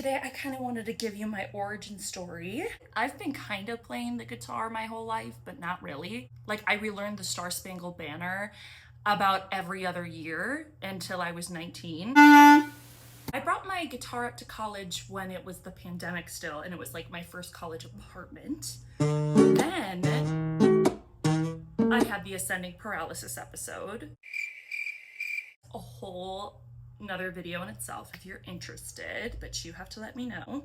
today I kind of wanted to give you my origin story. I've been kind of playing the guitar my whole life, but not really. Like, I relearned the Star Spangled Banner about every other year until I was 19. I brought my guitar up to college when it was the pandemic still, and it was like my first college apartment. Then I had the ascending paralysis episode. A whole another video in itself if you're interested, but you have to let me know.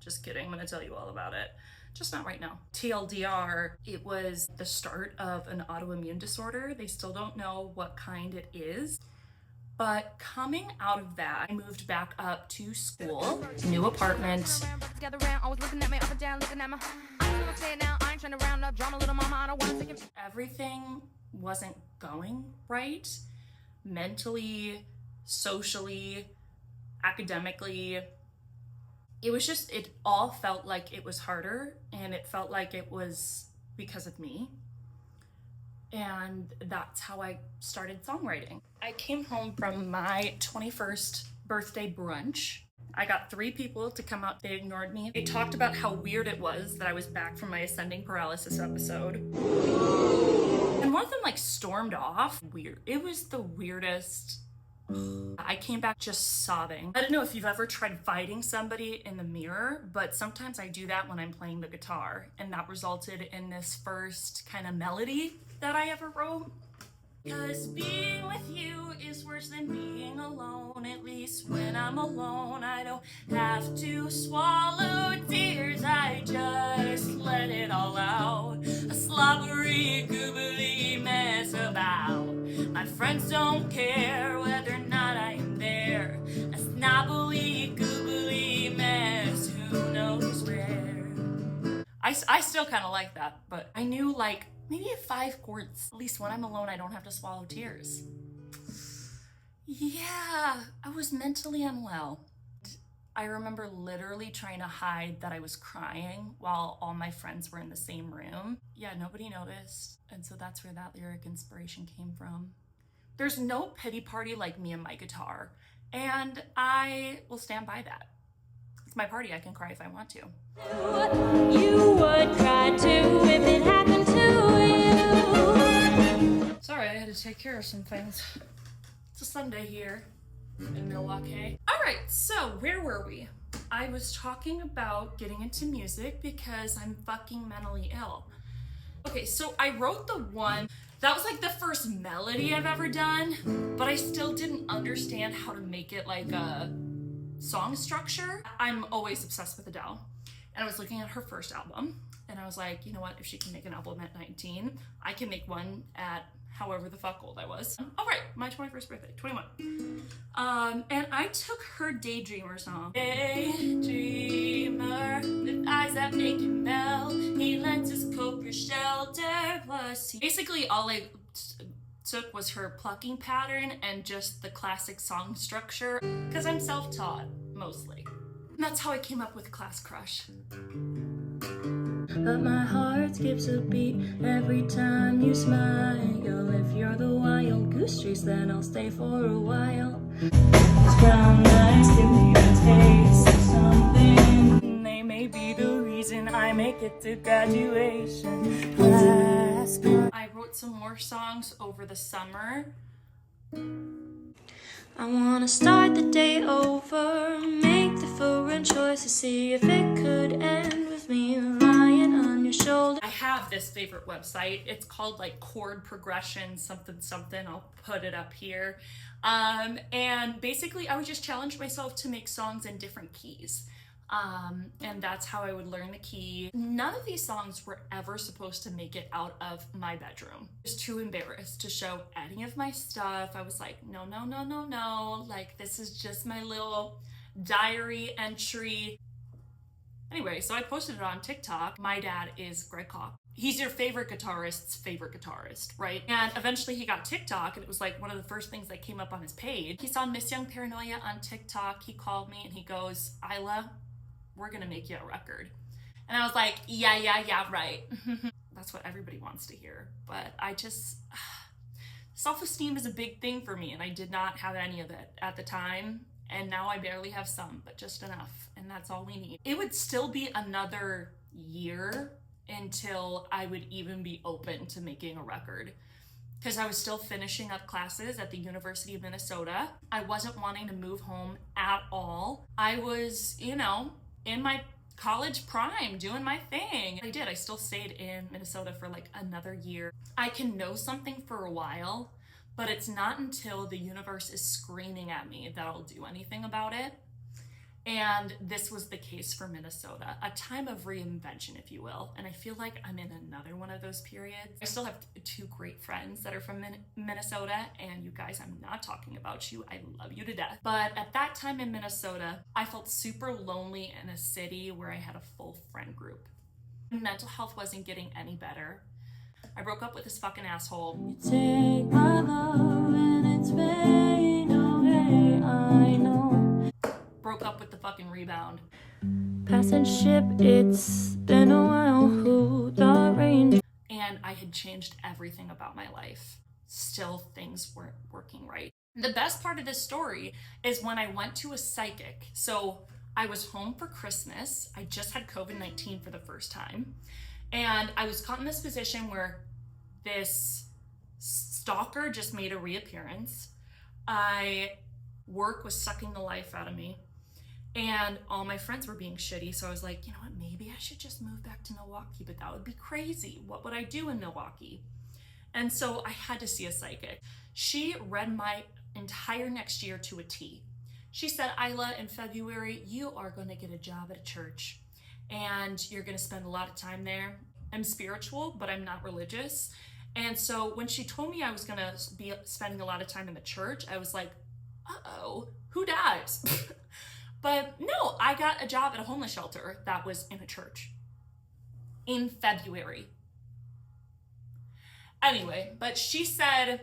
Just kidding, I'm gonna tell you all about it. Just not right now. TLDR, it was the start of an autoimmune disorder. They still don't know what kind it is. But coming out of that, I moved back up to school, new apartment. Everything wasn't going right, mentally, socially, academically. It all felt like it was harder, and it felt like it was because of me. And that's how I started songwriting. I came home from my 21st birthday brunch. I got 3 people to come out. They ignored me. They talked about how weird it was that I was back from my ascending paralysis episode. And one of them like stormed off. Weird. It was the weirdest. I came back just sobbing. I don't know if you've ever tried fighting somebody in the mirror, but sometimes I do that when I'm playing the guitar, and that resulted in this first kind of melody that I ever wrote. Cause being with you is worse than being alone. At least when I'm alone, I don't have to swallow tears. I just let it all out. A slobbery, goobly mess about. My friends don't care whether or not I am there. A snobbly, goobly mess, who knows where. I still kind of like that, but I knew like maybe at 5 chords. At least when I'm alone, I don't have to swallow tears. Yeah, I was mentally unwell. I remember literally trying to hide that I was crying while all my friends were in the same room. Yeah, nobody noticed. And so that's where that lyric inspiration came from. There's no pity party like me and my guitar, and I will stand by that. It's my party, I can cry if I want to. You would cry too if it happened to you. Sorry, I had to take care of some things. It's a Sunday here in Milwaukee. All right, so where were we? I was talking about getting into music because I'm fucking mentally ill. Okay, so I wrote the one, that was like the first melody I've ever done, but I still didn't understand how to make it like a song structure. I'm always obsessed with Adele, and I was looking at her first album, and I was like, you know what, if she can make an album at 19, I can make one at however the fuck old I was. Oh right, my 21st birthday, 21. And I took her Daydreamer song. Daydreamer, with eyes that make you melt, he lends his coat for shelter, plus basically all I took was her plucking pattern and just the classic song structure, because I'm self-taught, mostly. And that's how I came up with Class Crush. But my heart skips a beat every time you smile. If you're the wild goose chase, then I'll stay for a while. Brown eyes give me a taste of something. They may be the reason I make it to graduation. Class Crush. I wrote some more songs over the summer. I wanna start the day over, make different choices, see if it could end with me lying on your shoulder. I have this favorite website. It's called like Chord Progression something something. I'll put it up here. And basically I would just challenge myself to make songs in different keys. And that's how I would learn the key. None of these songs were ever supposed to make it out of my bedroom. I was too embarrassed to show any of my stuff. I was like, no. Like, this is just my little diary entry. Anyway, so I posted it on TikTok. My dad is Greg Koch. He's your favorite guitarist's favorite guitarist, right? And eventually he got TikTok, and it was like one of the first things that came up on his page. He saw Miss Young Paranoia on TikTok. He called me and he goes, Isla, we're gonna make you a record. And I was like, yeah, right. That's what everybody wants to hear. But I just, self-esteem is a big thing for me, and I did not have any of it at the time. and now I barely have some, but just enough, and that's all we need. It would still be another year until I would even be open to making a record, because I was still finishing up classes at the University of Minnesota. I wasn't wanting to move home at all. I was, you know, in my college prime doing my thing. I still stayed in Minnesota for like another year. I can know something for a while, but it's not until the universe is screaming at me that I'll do anything about it. And this was the case for Minnesota, a time of reinvention, if you will. And I feel like I'm in another one of those periods. I still have two great friends that are from Minnesota, and you guys, I'm not talking about you. I love you to death. But at that time in Minnesota, I felt super lonely in a city where I had a full friend group. Mental health wasn't getting any better. I broke up with this fucking asshole. You take my love and it's fade away, I know. Broke up with the fucking rebound. Passing ship, it's been a while, who the range. And I had changed everything about my life. Still, things weren't working right. The best part of this story is when I went to a psychic. So I was home for Christmas. I just had COVID-19 for the first time. And I was caught in this position where this stalker just made a reappearance. Work was sucking the life out of me. And all my friends were being shitty, so I was like, you know what, maybe I should just move back to Milwaukee, but that would be crazy. What would I do in Milwaukee? And so I had to see a psychic. She read my entire next year to a T. She said, Isla, in February, you are going to get a job at a church, and you're going to spend a lot of time there. I'm spiritual, but I'm not religious. And so when she told me I was going to be spending a lot of time in the church, I was like, uh-oh, who dies? But no, I got a job at a homeless shelter that was in a church in February. Anyway, but she said,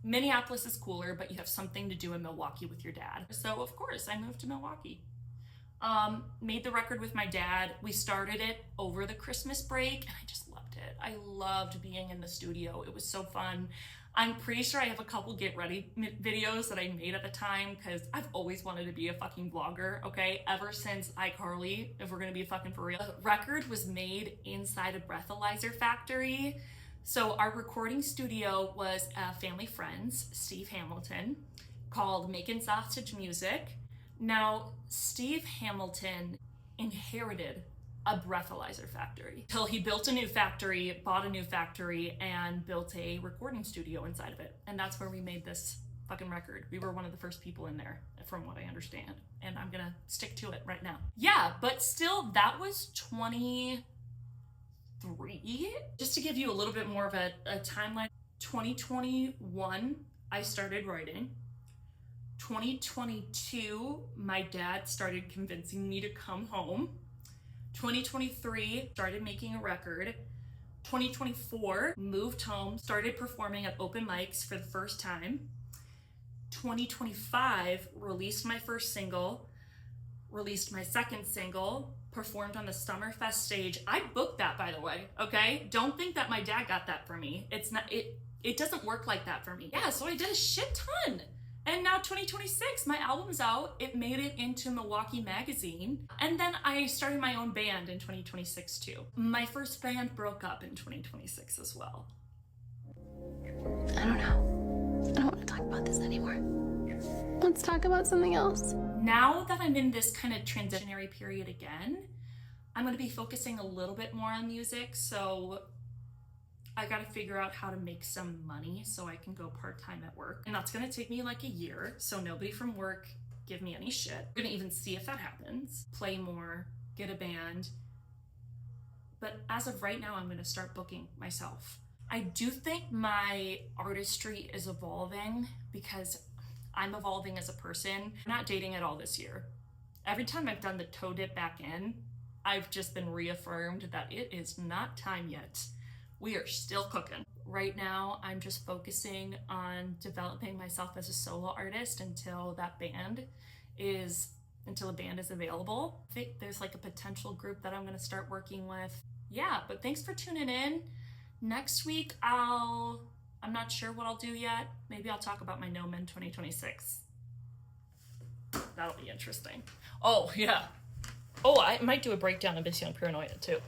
Minneapolis is cooler, but you have something to do in Milwaukee with your dad. So of course I moved to Milwaukee. Made the record with my dad. We started it over the Christmas break and I just loved it. I loved being in the studio. It was so fun. I'm pretty sure I have a couple get ready videos that I made at the time because I've always wanted to be a fucking vlogger, okay? Ever since iCarly, if we're gonna be fucking for real. The record was made inside a breathalyzer factory. So our recording studio was a family friend's, Steve Hamilton, called Making Sausage Music. Now, Steve Hamilton inherited a breathalyzer factory till he built a new factory, bought a new factory, and built a recording studio inside of it. And that's where we made this fucking record. We were one of the first people in there, from what I understand. And I'm gonna stick to it right now. Yeah, but still, that was 23. Just to give you a little bit more of a timeline, 2021, I started writing. 2022, my dad started convincing me to come home. 2023, started making a record. 2024, moved home, started performing at open mics for the first time. 2025, released my first single, released my second single, performed on the Summerfest stage. I booked that, by the way, okay? Don't think that my dad got that for me. It doesn't work like that for me. Yeah, so I did a shit ton. And now 2026, my album's out. It made it into Milwaukee Magazine. And then I started my own band in 2026 too. My first band broke up in 2026 as well. I don't know. I don't want to talk about this anymore. Let's talk about something else. Now that I'm in this kind of transitionary period again, I'm going to be focusing a little bit more on music. So I got to figure out how to make some money so I can go part-time at work. And that's going to take me like a year. So nobody from work give me any shit. We're going to even see if that happens. Play more, get a band. But as of right now, I'm going to start booking myself. I do think my artistry is evolving because I'm evolving as a person. I'm not dating at all this year. Every time I've done the toe dip back in, I've just been reaffirmed that it is not time yet. We are still cooking. Right now, I'm just focusing on developing myself as a solo artist until a band is available. I think there's like a potential group that I'm gonna start working with. Yeah, but thanks for tuning in. Next week, I'm not sure what I'll do yet. Maybe I'll talk about my No Men 2026. That'll be interesting. Oh, yeah. Oh, I might do a breakdown of Miss Young Paranoia, too.